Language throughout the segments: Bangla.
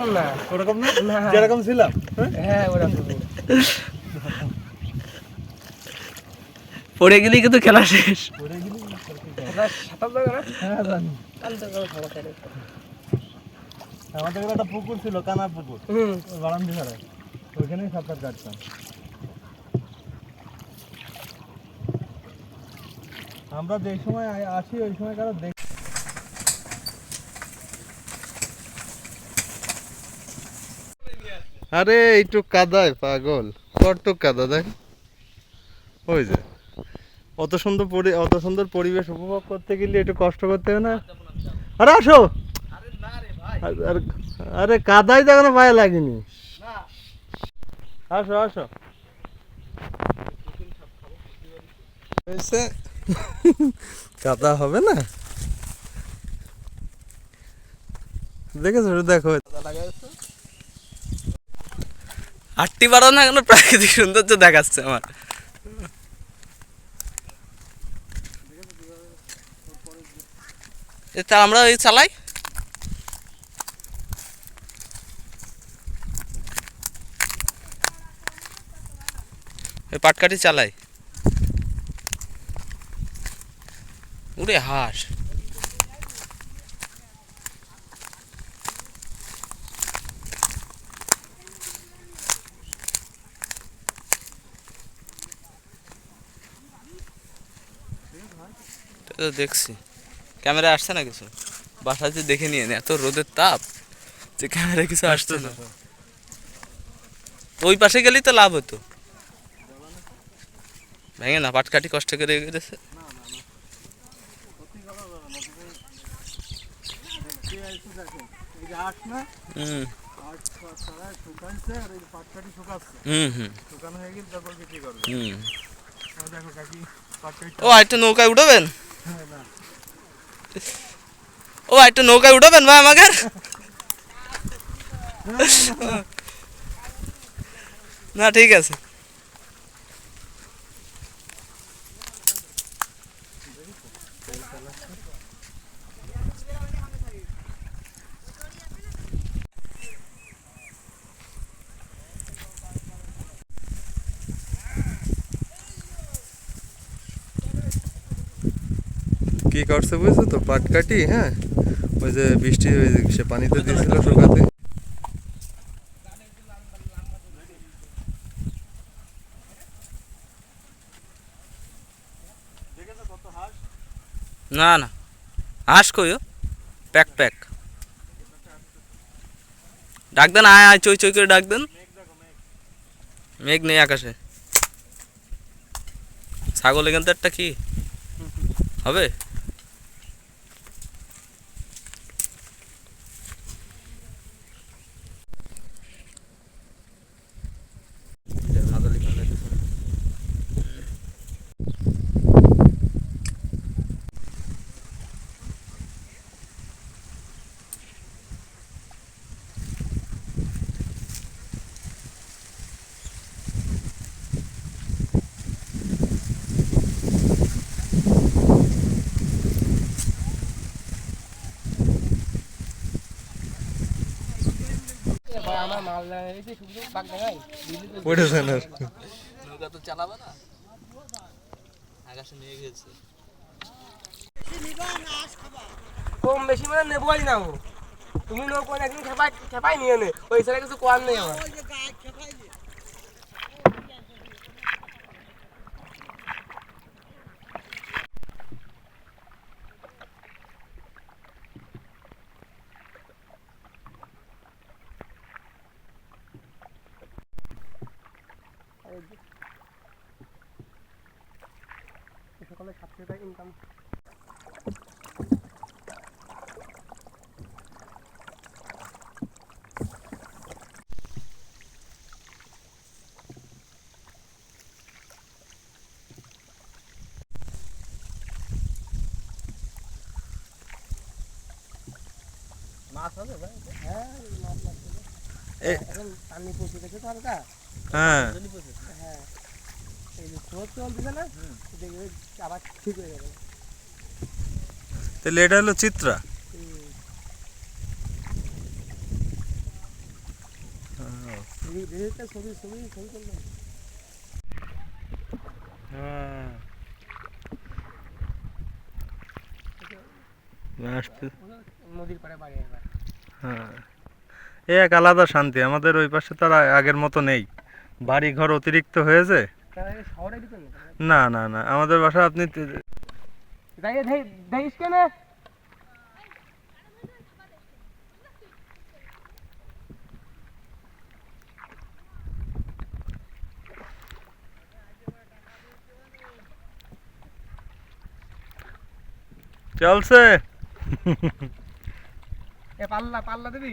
ওরকম না, ওরকম না না। যেরকম ছিলাম। হ্যাঁ ওরকম। পড়ে গেলেই কিন্তু খেলা শেষ। পড়ে গেলি তোমরা সাঁতার জানো না? হ্যাঁ জানি। তাহলে তো কোনো সমস্যা নেই। আমাদের এখানে একটা পুকুর ছিল, কানা পুকুর, হুম। ওই বারান্দি ধারে, ওইখানেই সাঁতার কাটতাম। আমরা যে সময় আসি ওই সময় কারো দেখ। আরে একটু কাদায় পাগল, কত কাদা দেখ। ওই যে অত সুন্দর পরিবেশ উপভোগ করতে গেলে একটু কষ্ট করতে হবে না? আরে আসো। আরে কাদাই তো এখনো পায়ে লাগেনি। আসো আসো। কাদা হবে না, দেখেছো? দেখো হাঁটতে পারো না কেন? প্রাকৃতিক সৌন্দর্য দেখাচ্ছে আমার। তা আমরা এই চালাই। ওই পাটকাঠি চালাই। উড়ে হাঁস। তো দেখছি ক্যামেরা আসছে না কিছু, বাসায় যে দেখে নিয়ে এত রোদের তাপ যে ক্যামেরা কিছু আসছে না। ওই পাশে গেলেই তো লাভ হতো। ভেঙে না, পাটকাঠি কষ্ট করে গেছে। হুম হুম হুম হুম। ও একটা নৌকায় উঠাবেন? ও একটা নৌকায় উঠাবেন ভাই আমাকে? না ঠিক আছে। কি করছে বুঝছো তো? পাটকাঠি, হ্যাঁ, ওই যে বৃষ্টি সে পানিতে দিয়েছিল শুকাতে। না না, হাঁস কইও, প্যাক প্যাক ডাক দেন, আয় আয় চই চই করে ডাক দেন। মেঘ নেই আকাশে। ছাগল এখান তো একটা কি হবে? আমার মাল লাগাইছি শুধু বাগ দেখাই। পড়েছে না? নৌকা তো চালাবে না, আকাশে মেঘ হয়েছে। কম বেশি মানে নেবই না ও। তুমি নৌকো একদিন খেপাই নিয়ে নে, ওই ছাড়া কিছু করার নেই আমার। সকালে 700 টাকা ইনকাম। মাছ হবে ভাই? হ্যাঁ মাছ লাগছে। এখন পানি পড়ছে দেখে তো হালকা। হ্যাঁ হ্যাঁ এই যে স্রোত চলতেছে না, দেখবে আবার ঠিক হয়ে যাবে। তাহলে এটা হলো চিত্রা। ছবি ছবি ছবি করলাম। হ্যাঁ আসতে নদীর পাড়ে বাড়ি একবার। হ্যাঁ এ এক আলাদা শান্তি। আমাদের ওই পাশে তো আর আগের মতো নেই, বাড়ি ঘর অতিরিক্ত হয়েছে। তার আগে শহরে দিত না না না, আমাদের বাসা আপনি যাই দেখিস কেন চলছে। এ পাল্লা পাল্লা দিবি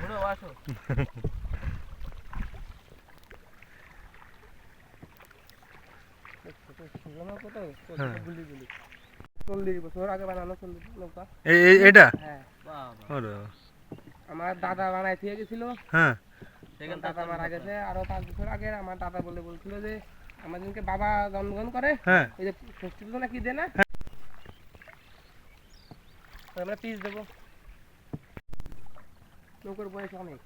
ঘুরো আসো। চল্লিশ বছর আগে বানানো নৌকা। এটা হ্যাঁ ওরে, আমার দাদা বানাই দিয়ে গেছিল। হ্যাঁ দাদা মারা গেছে আরো 5 বছর আগে। আমার দাদা বলছিল যে আমার দিনকে বাবা জন্মগ্রহণ করে হ্যাঁ ওই যে ষষ্ঠী পুজো না কি দে না আমরা পিস দেবো। নৌকার বয়স অনেক।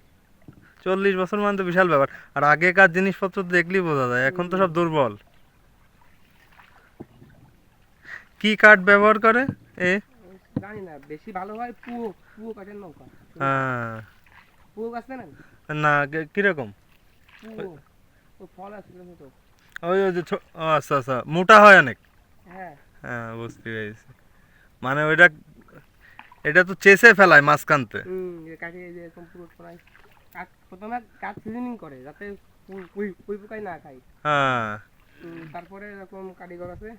40 বছর মানে তো বিশাল ব্যাপার। আর আগেকার জিনিসপত্র তো দেখলেই বোঝা যায়, এখন তো সব দুর্বল। কি কাঠ ব্যবহার করে এ? জানি না, বেশি ভালো হয় পুয়ো পুয়ো কাঠের নৌকা। হ্যাঁ পুয়ো গাছ না না, কিরকম? পুয়ো ও ফল আছে তো। ওই ওই যে ও আচ্ছা আচ্ছা, মোটা হয় অনেক। হ্যাঁ হ্যাঁ বুঝতে পেরেছি। মানে ওইটা, এটা তো চেষে ফেলায় মাঝখানতে। কাঠে যে এরকম পুরো ফলাই কাঠ প্রথমে কাঠ সিজনিং করে যাতে কুই পোকাই না খায়। হ্যাঁ তারপরে এরকম কারিগর আছে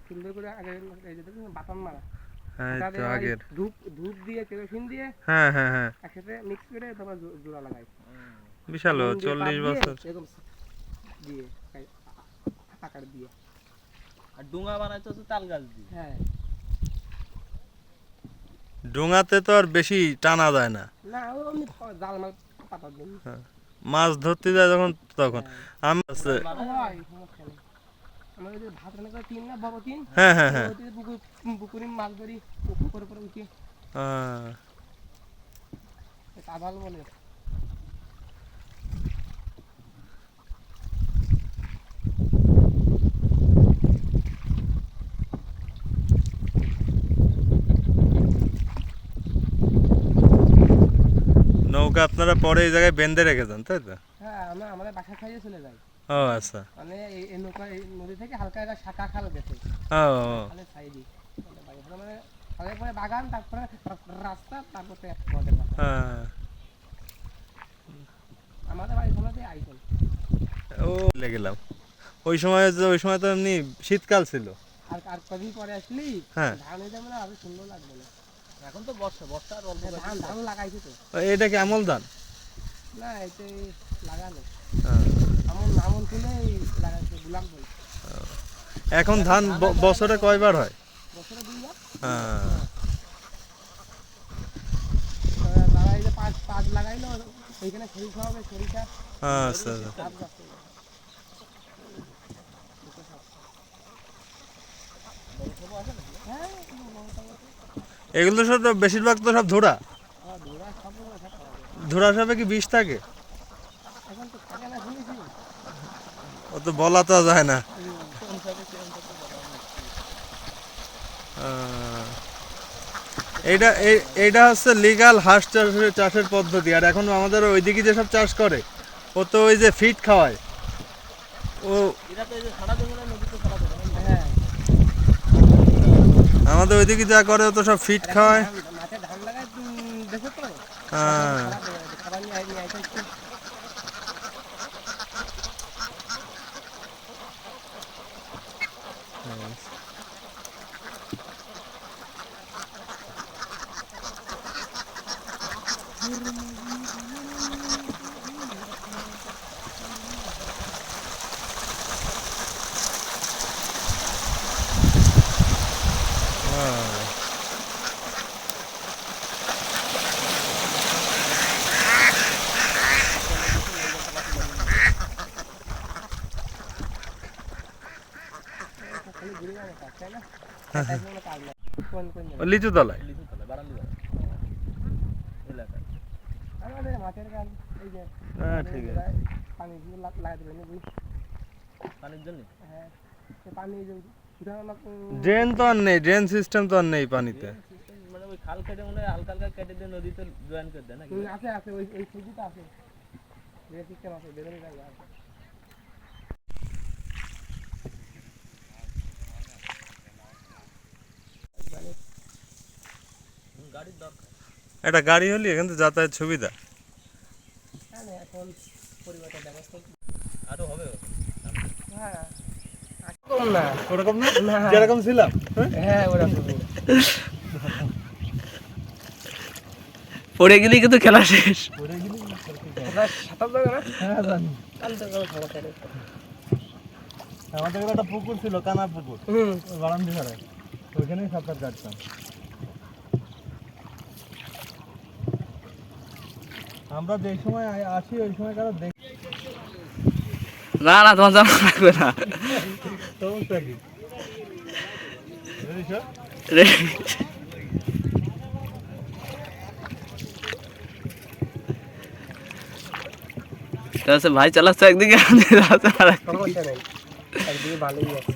সুন্দর করে আগে এই যে দেখুন বাটাম মারা এই তো তাদের আগের। ধূপ ধূপ দিয়ে কেরোসিন দিয়ে হ্যাঁ হ্যাঁ হ্যাঁ একসাথে মিক্স করে তারপর জোড়া লাগায়। বিশাল নুন দিয়ে 40 পাত বছর। দিয়ে এরকম দিয়ে আকার দিয়ে। আর ডুঙা বানাইতে হচ্ছে তাল গাছ দিয়ে। হ্যাঁ ডোঙাতে তো আর বেশি টানা যায় না, না আমি জাল মাল পাতার জন্য মাছ ধরতে যায় যখন তখন। আমি আছে হয় সমস্যা নেই। আমরা ওই যে ভাত রান্না করে তিন না বড় তিন হ্যাঁ হ্যাঁ হ্যাঁ পুকুরে মাছ ধরি পুকুর উপরে উঠি কাঁধাল বলে। নৌকা আপনারা পরে এই জায়গায় বেঁধে রেখেছেন তাই তো? হ্যাঁ আমরা আমাদের বাসা খাইয়ে চলে যাই। ও আচ্ছা। মানে এই নৌকা এই নদী থেকে হালকা একটা শাখা খাল গেছে ও খালের সাইডে। মানে খালের পরে বাগান, তারপরে রাস্তা, তারপর তো আমাদের বাসা। হ্যাঁ আমাদের বাড়ি সামনে দিয়ে আইসন। ও গেলাম ওই সময় তো এমনি শীতকাল ছিল। আর আর কদিন পরে আসলি হ্যাঁ ধান হয়ে যাবে না, আরো সুন্দর লাগবে না। এখন তো বর্ষা বর্ষা আর অল্প ধান ধান লাগাইছে তো। এটা কি আমল ধান? না এতে লাগানো হ্যাঁ। আমন আমন তুলে লাগাইছে গুলাম বই। এখন ধান বছরে কয়বার হয়? বছরে 2 বার। হ্যাঁ তারা এই যে পাঁচ লাগাইলো ওইখানে সরিষা হবে, সরিষা আচ্ছা আচ্ছা। সব গাছ হবে। হ্যাঁ এগুলো তো সব বেশিরভাগ তো সব ধরা। ধরা সব পাওয়া যায়। ধরা সাপে কি বিষ থাকে? এখন তো থাকে না শুনেছি। ও তো বলা তো যায় না। এইটা হচ্ছে লিগাল হাঁস চাষের পদ্ধতি। আর এখন আমাদের ওইদিকে যেসব চাষ করে ও তো ওই যে ফিট খাওয়ায় ও। এরা তো এই যে সারা জমিনে নদীতে ছাড়া দেবে না। হ্যাঁ আমাদের ওইদিকে যা করে ও তো সব ফিট খাওয়ায়। মাঠে ধান লাগায় দেখো তো। হ্যাঁ খাবার নিয়ে আইতে একটু খালি ঘুরে যাবে কাজ, তাই না? তাই কোনো কাজ নাই। কোন কোন লিচু তলায়। লিচু তলায় বারান্দি বাগান এলাকায়। আমার আমাদের মাছের গান এই যে হ্যাঁ ঠিক আছে। পানি দিয়ে লাগাতে পারি বুঝলি? পানির জন্য হ্যাঁ সে পানি এই যে ধরো না ড্রেন তো আর নেই, ড্রেন সিস্টেম তো আর নেই পানিতে। মানে ওই খাল কেটে মনে হয় হালকা হালকা কেটে দিয়ে নদীতে জয়েন করে দেয় নাকি? আছে আছে ওই সুবিধা আছে যে সিস্টেম আছে বেদনে জায়গা আছে গাড়ির দরকার। একটা গাড়ি হলে এখান থেকে যাতায়াত সুবিধা। হ্যাঁ না, এখন পরিবর্তন ব্যবস্থা আরো হবে। হ্যাঁ কম না ওরকম না না। যেরকম ছিলাম। হ্যাঁ ওরকম পড়ে গেলেই কিন্তু খেলা শেষ। আপনার সাঁতার দেবে না হ্যাঁ জানি। তাহলে তো কোনো সমস্যা নেই আমাদের এখানে একটা পুকুর ছিল, কানা পুকুর, হুম ওই বারান্দি ধারে, ওইখানেই সাঁতার কাটতাম। আমরা যে সময় আসি ওই সময় কারো দেখ না না তোমার জানা লাগবে না। সমস্যা কি? বুঝেছো? ভাই চালাচ্ছে একদিকে, সমস্যা নেই একদিকে ভালোই আছে